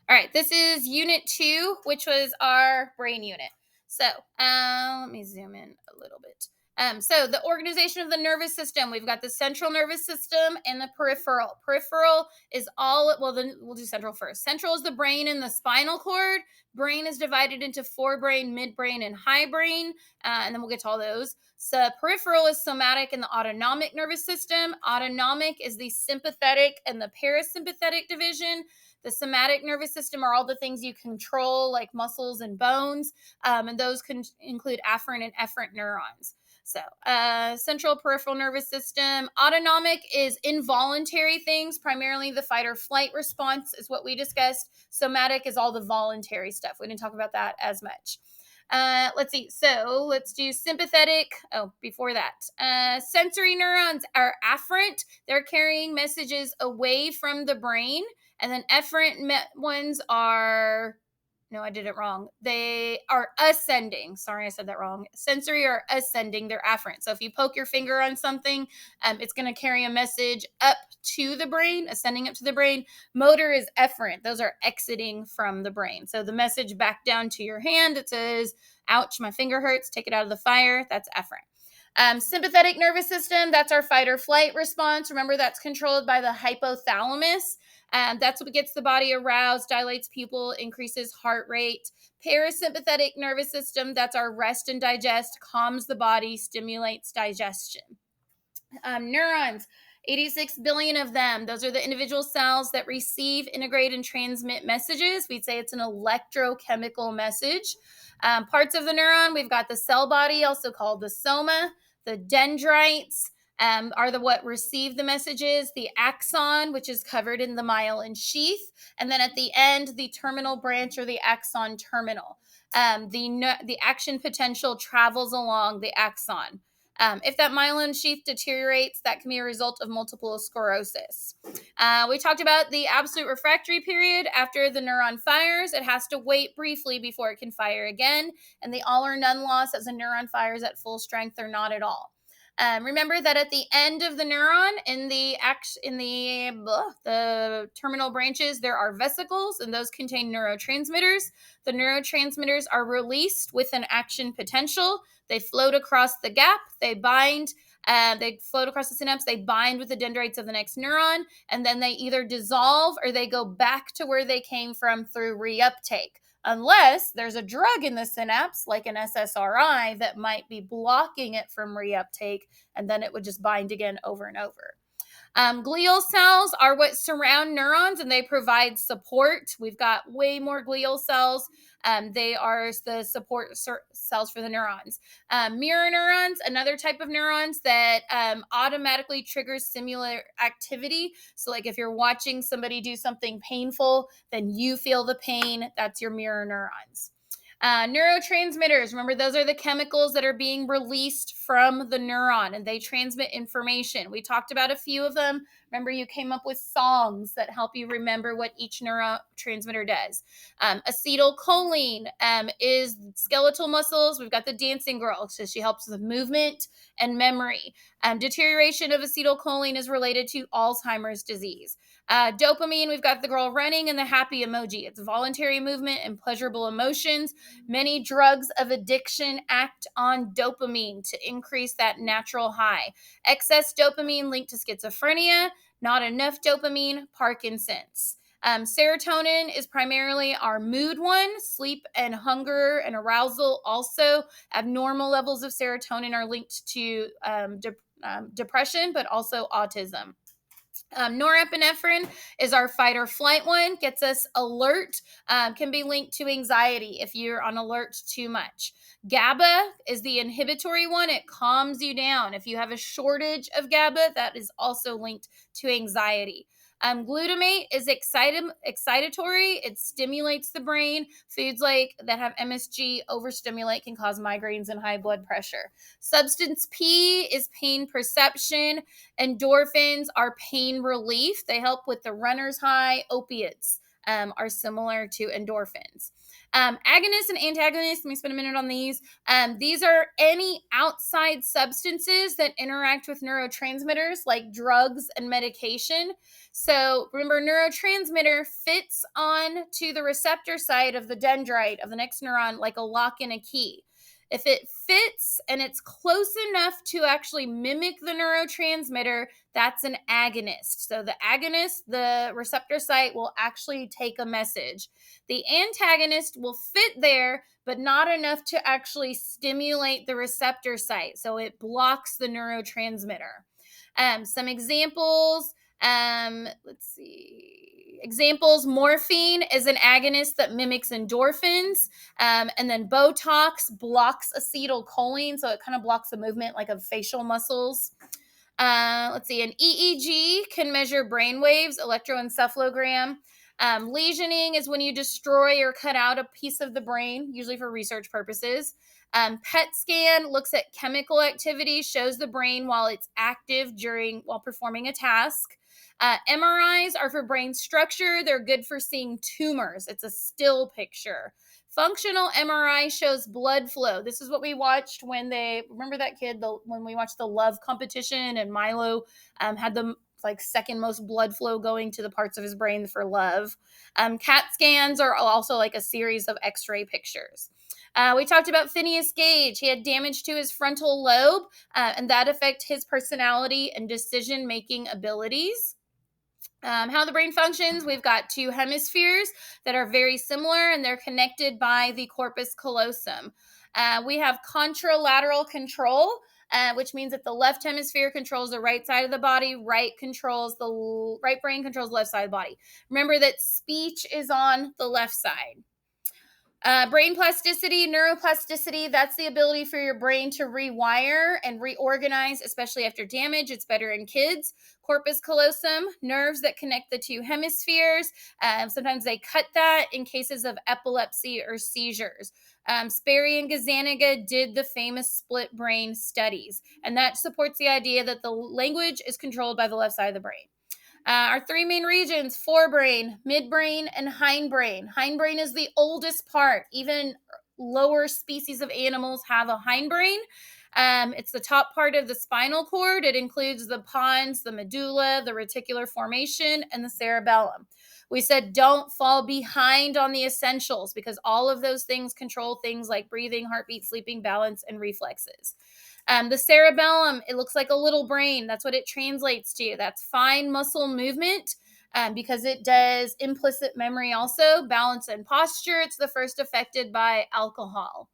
All right, this is unit 2, which was our brain unit. So let me zoom in a little bit. So the organization of the nervous system, we've got the central nervous system and the peripheral. Peripheral is then we'll do central first. Central is the brain and the spinal cord. Brain is divided into forebrain, midbrain, and hindbrain, and then we'll get to all those. So peripheral is somatic and the autonomic nervous system. Autonomic is the sympathetic and the parasympathetic division. The somatic nervous system are all the things you control, like muscles and bones, and those can include afferent and efferent neurons. So, central peripheral nervous system. Autonomic is involuntary things, primarily the fight or flight response is what we discussed. Somatic is all the voluntary stuff. We didn't talk about that as much. Let's see. So let's do sympathetic. Oh, before that, sensory neurons are afferent. They're carrying messages away from the brain. And then efferent ones are, no, I did it wrong. They are ascending. Sorry, I said that wrong. Sensory are ascending. They're afferent. So if you poke your finger on something, it's going to carry a message up to the brain, ascending up to the brain. Motor is efferent. Those are exiting from the brain. So the message back down to your hand, it says, ouch, my finger hurts, take it out of the fire. That's efferent. Sympathetic nervous system, that's our fight or flight response. Remember, that's controlled by the hypothalamus. That's what gets the body aroused, dilates pupil, increases heart rate. Parasympathetic nervous system, that's our rest and digest, calms the body, stimulates digestion. Neurons, 86 billion of them. Those are the individual cells that receive, integrate, and transmit messages. We'd say it's an electrochemical message. Parts of the neuron, we've got the cell body, also called the soma, the dendrites, are what receive the messages, the axon, which is covered in the myelin sheath, and then at the end, the terminal branch or the axon terminal. The action potential travels along the axon. If that myelin sheath deteriorates, that can be a result of multiple sclerosis. We talked about the absolute refractory period. After the neuron fires, it has to wait briefly before it can fire again. And the all or none loss as a neuron fires at full strength or not at all. Remember that at the end of the neuron, in the terminal branches, there are vesicles, and those contain neurotransmitters. The neurotransmitters are released with an action potential. They float across the gap. They bind. They float across the synapse. They bind with the dendrites of the next neuron, and then they either dissolve or they go back to where they came from through reuptake. Unless there's a drug in the synapse, like an SSRI, that might be blocking it from reuptake, and then it would just bind again over and over. Glial cells are what surround neurons, and they provide support. We've got way more glial cells. They are the support cells for the neurons. Mirror neurons, another type of neurons that automatically triggers similar activity. So like if you're watching somebody do something painful, then you feel the pain. That's your mirror neurons. Neurotransmitters, remember, those are the chemicals that are being released from the neuron, and they transmit information. We talked about a few of them. Remember, you came up with songs that help you remember what each neurotransmitter does. Acetylcholine is skeletal muscles. We've got the dancing girl, so she helps with movement and memory. Deterioration of acetylcholine is related to Alzheimer's disease. Dopamine, we've got the girl running and the happy emoji. It's voluntary movement and pleasurable emotions. Many drugs of addiction act on dopamine to increase that natural high. Excess dopamine linked to schizophrenia, not enough dopamine, Parkinson's. Serotonin is primarily our mood one. Sleep and hunger and arousal also. Abnormal levels of serotonin are linked to depression, but also autism. Norepinephrine is our fight or flight one, gets us alert, can be linked to anxiety if you're on alert too much. GABA is the inhibitory one. It calms you down. If you have a shortage of GABA, that is also linked to anxiety. Glutamate is excitatory. It stimulates the brain. Foods like that have MSG overstimulate can cause migraines and high blood pressure. Substance P is pain perception. Endorphins are pain relief. They help with the runner's high. Opiates are similar to endorphins. Agonists and antagonists, let me spend a minute on these. These are any outside substances that interact with neurotransmitters like drugs and medication. So remember, neurotransmitter fits on to the receptor site of the dendrite of the next neuron like a lock and a key. If it fits and it's close enough to actually mimic the neurotransmitter, that's an agonist. So the agonist, the receptor site, will actually take a message. The antagonist will fit there, but not enough to actually stimulate the receptor site. So it blocks the neurotransmitter. Some examples, let's see. Examples, morphine is an agonist that mimics endorphins. And then Botox blocks acetylcholine, so it kind of blocks the movement like of facial muscles. Let's see, an EEG can measure brain waves, electroencephalogram. Lesioning is when you destroy or cut out a piece of the brain, usually for research purposes. PET scan looks at chemical activity, shows the brain while it's active while performing a task. MRIs are for brain structure. They're good for seeing tumors. It's a still picture. Functional MRI shows blood flow. This is what we watched when remember that kid, when we watched the love competition and Milo had the second most blood flow going to the parts of his brain for love. CAT scans are also like a series of x-ray pictures. We talked about Phineas Gage. He had damage to his frontal lobe, and that affected his personality and decision-making abilities. How the brain functions, we've got two hemispheres that are very similar, and they're connected by the corpus callosum. We have contralateral control, which means that the left hemisphere controls the right side of the body, right brain controls the left side of the body. Remember that speech is on the left side. Brain plasticity, neuroplasticity, that's the ability for your brain to rewire and reorganize, especially after damage. It's better in kids. Corpus callosum, nerves that connect the two hemispheres. Sometimes they cut that in cases of epilepsy or seizures. Sperry and Gazzaniga did the famous split brain studies, and that supports the idea that the language is controlled by the left side of the brain. Our three main regions, forebrain, midbrain, and hindbrain. Hindbrain is the oldest part. Even lower species of animals have a hindbrain. It's the top part of the spinal cord. It includes the pons, the medulla, the reticular formation, and the cerebellum. We said don't fall behind on the essentials because all of those things control things like breathing, heartbeat, sleeping, balance, and reflexes. The cerebellum, it looks like a little brain. That's what it translates to. That's fine muscle movement because it does implicit memory also, balance and posture. It's the first affected by alcohol.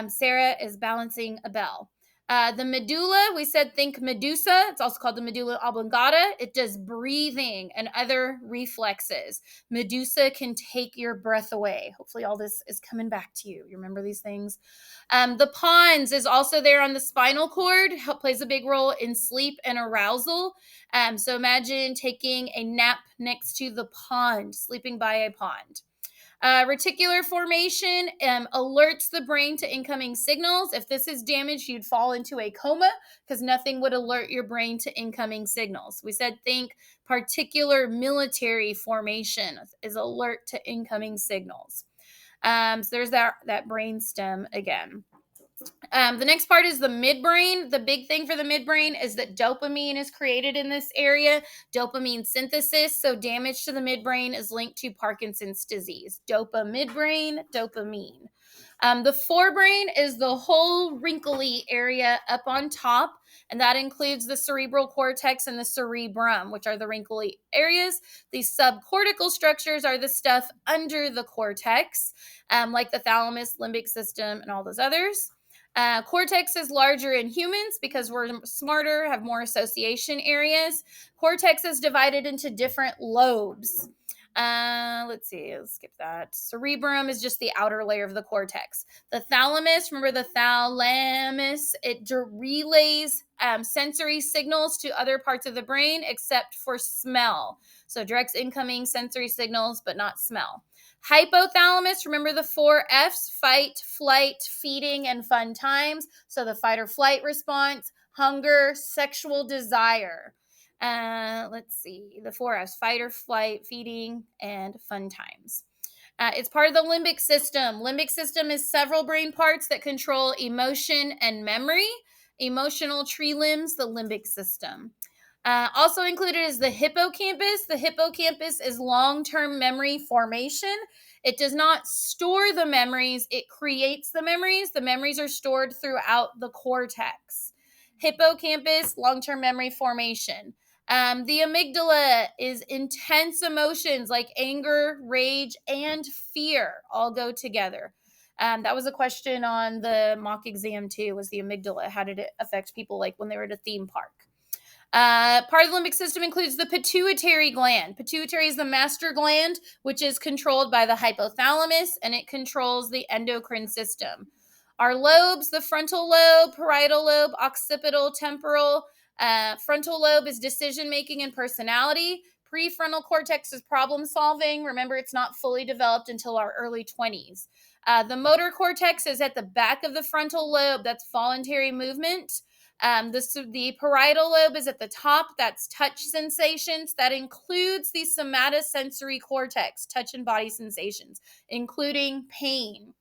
Sarah is balancing a bell. The medulla, we said think medusa. It's also called the medulla oblongata. It does breathing and other reflexes. Medusa can take your breath away. Hopefully all this is coming back to you. You remember these things? The pons is also there on the spinal cord. Plays a big role in sleep and arousal. So imagine taking a nap next to the pond, sleeping by a pond. Reticular formation alerts the brain to incoming signals. If this is damaged, you'd fall into a coma because nothing would alert your brain to incoming signals. We said think particular military formation is alert to incoming signals. So there's that brain stem again. The next part is the midbrain. The big thing for the midbrain is that dopamine is created in this area, dopamine synthesis. So damage to the midbrain is linked to Parkinson's disease. Midbrain, dopamine. The forebrain is the whole wrinkly area up on top, and that includes the cerebral cortex and the cerebrum, which are the wrinkly areas. These subcortical structures are the stuff under the cortex, like the thalamus, limbic system, and all those others. Cortex is larger in humans because we're smarter, have more association areas. Cortex is divided into different lobes. Let's skip that. Cerebrum is just the outer layer of the cortex. The thalamus, remember the thalamus, it relays sensory signals to other parts of the brain except for smell. So directs incoming sensory signals, but not smell. Hypothalamus, remember the 4 F's, fight, flight, feeding, and fun times. So the fight or flight response, hunger, sexual desire. Let's see. The 4 F's: fight or flight, feeding, and fun times. It's part of the limbic system. Limbic system is several brain parts that control emotion and memory. Emotional tree limbs, the limbic system. Also included is the hippocampus. The hippocampus is long-term memory formation. It does not store the memories, it creates the memories. The memories are stored throughout the cortex. Hippocampus, long-term memory formation. The amygdala is intense emotions like anger, rage, and fear all go together. That was a question on the mock exam too, was the amygdala. How did it affect people like when they were at a theme park? Part of the limbic system includes the pituitary gland. Pituitary is the master gland, which is controlled by the hypothalamus, and it controls the endocrine system. Our lobes: the frontal lobe, parietal lobe, occipital, temporal. Frontal lobe is decision making and personality. Prefrontal cortex is problem solving. Remember, it's not fully developed until our early 20s. The motor cortex is at the back of the frontal lobe. That's voluntary movement. The parietal lobe is at the top. That's touch sensations. That includes the somatosensory cortex, touch and body sensations, including pain.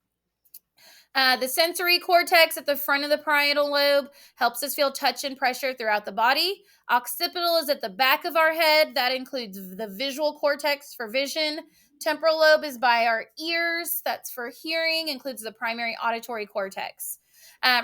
The sensory cortex at the front of the parietal lobe helps us feel touch and pressure throughout the body. Occipital is at the back of our head. That includes the visual cortex for vision. Temporal lobe is by our ears. That's for hearing, includes the primary auditory cortex.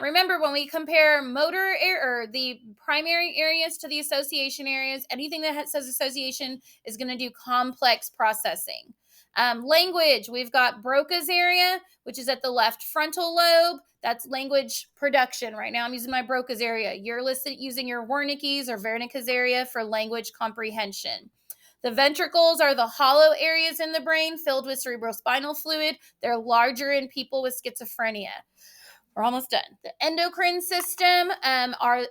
Remember, when we compare the primary areas to the association areas, anything that says association is going to do complex processing. Language, we've got Broca's area, which is at the left frontal lobe. That's language production. Right now I'm using my Broca's area. You're using your Wernicke's or Wernicke's area for language comprehension. The ventricles are the hollow areas in the brain filled with cerebrospinal fluid. They're larger in people with schizophrenia. We're almost done. The endocrine system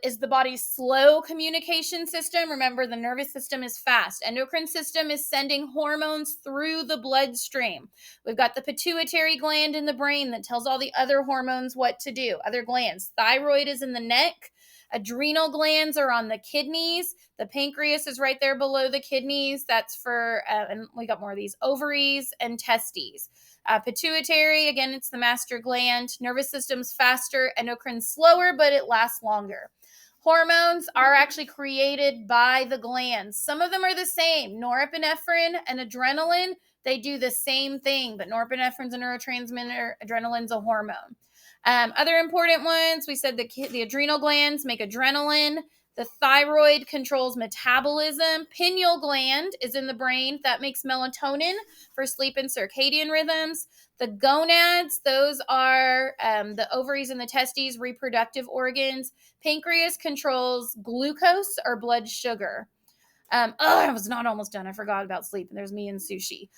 is the body's slow communication system. Remember, the nervous system is fast. Endocrine system is sending hormones through the bloodstream. We've got the pituitary gland in the brain that tells all the other hormones what to do. Other glands. Thyroid is in the neck. Adrenal glands are on the kidneys. The pancreas is right there below the kidneys. That's for, and we got more of these, ovaries and testes. Pituitary, again, it's the master gland. Nervous system's faster, endocrine slower, but it lasts longer. Hormones are actually created by the glands. Some of them are the same. Norepinephrine and adrenaline, they do the same thing, but norepinephrine's a neurotransmitter, adrenaline's a hormone. Other important ones, we said the adrenal glands make adrenaline. The thyroid controls metabolism. Pineal gland is in the brain. That makes melatonin for sleep and circadian rhythms. The gonads, those are the ovaries and the testes, reproductive organs. Pancreas controls glucose or blood sugar. I was not almost done. I forgot about sleep, and there's me and sushi.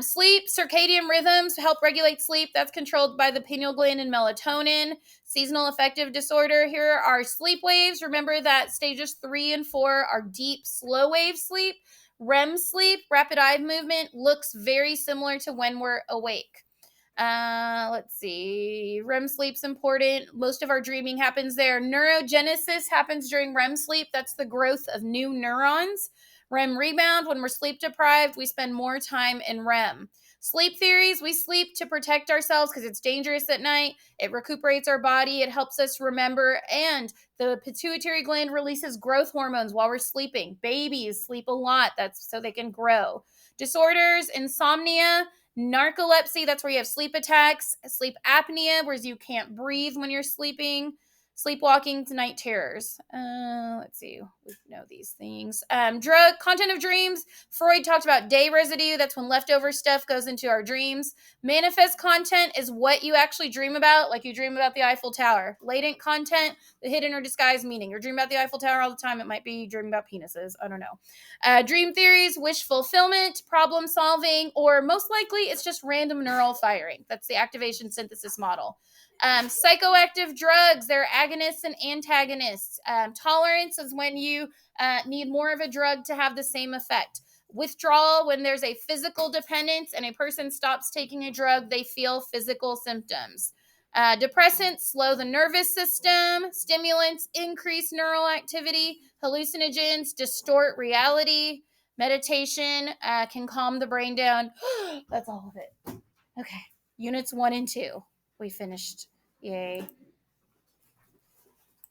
Sleep, circadian rhythms help regulate sleep. That's controlled by the pineal gland and melatonin. Seasonal affective disorder. Here are sleep waves. Remember that stages 3 and 4 are deep, slow wave sleep. REM sleep, rapid eye movement, looks very similar to when we're awake. Let's see. REM sleep's important. Most of our dreaming happens there. Neurogenesis happens during REM sleep. That's the growth of new neurons. REM rebound, when we're sleep deprived, we spend more time in REM. Sleep theories, we sleep to protect ourselves because it's dangerous at night. It recuperates our body. It helps us remember. And the pituitary gland releases growth hormones while we're sleeping. Babies sleep a lot. That's so they can grow. Disorders, insomnia, narcolepsy, that's where you have sleep attacks. Sleep apnea, where you can't breathe when you're sleeping. Sleepwalking to night terrors. Let's see. We know these things. Drug content of dreams. Freud talked about day residue. That's when leftover stuff goes into our dreams. Manifest content is what you actually dream about, like you dream about the Eiffel Tower. Latent content, the hidden or disguised meaning. You're dreaming about the Eiffel Tower all the time. It might be dreaming about penises. I don't know. Dream theories, wish fulfillment, problem solving, or most likely it's just random neural firing. That's the activation synthesis model. Psychoactive drugs, they're agonists and antagonists. Tolerance is when you need more of a drug to have the same effect. Withdrawal, when there's a physical dependence and a person stops taking a drug, they feel physical symptoms. Depressants slow the nervous system. Stimulants increase neural activity. Hallucinogens distort reality. Meditation can calm the brain down. That's all of it. Okay. Units 1 and 2. We finished. Yay.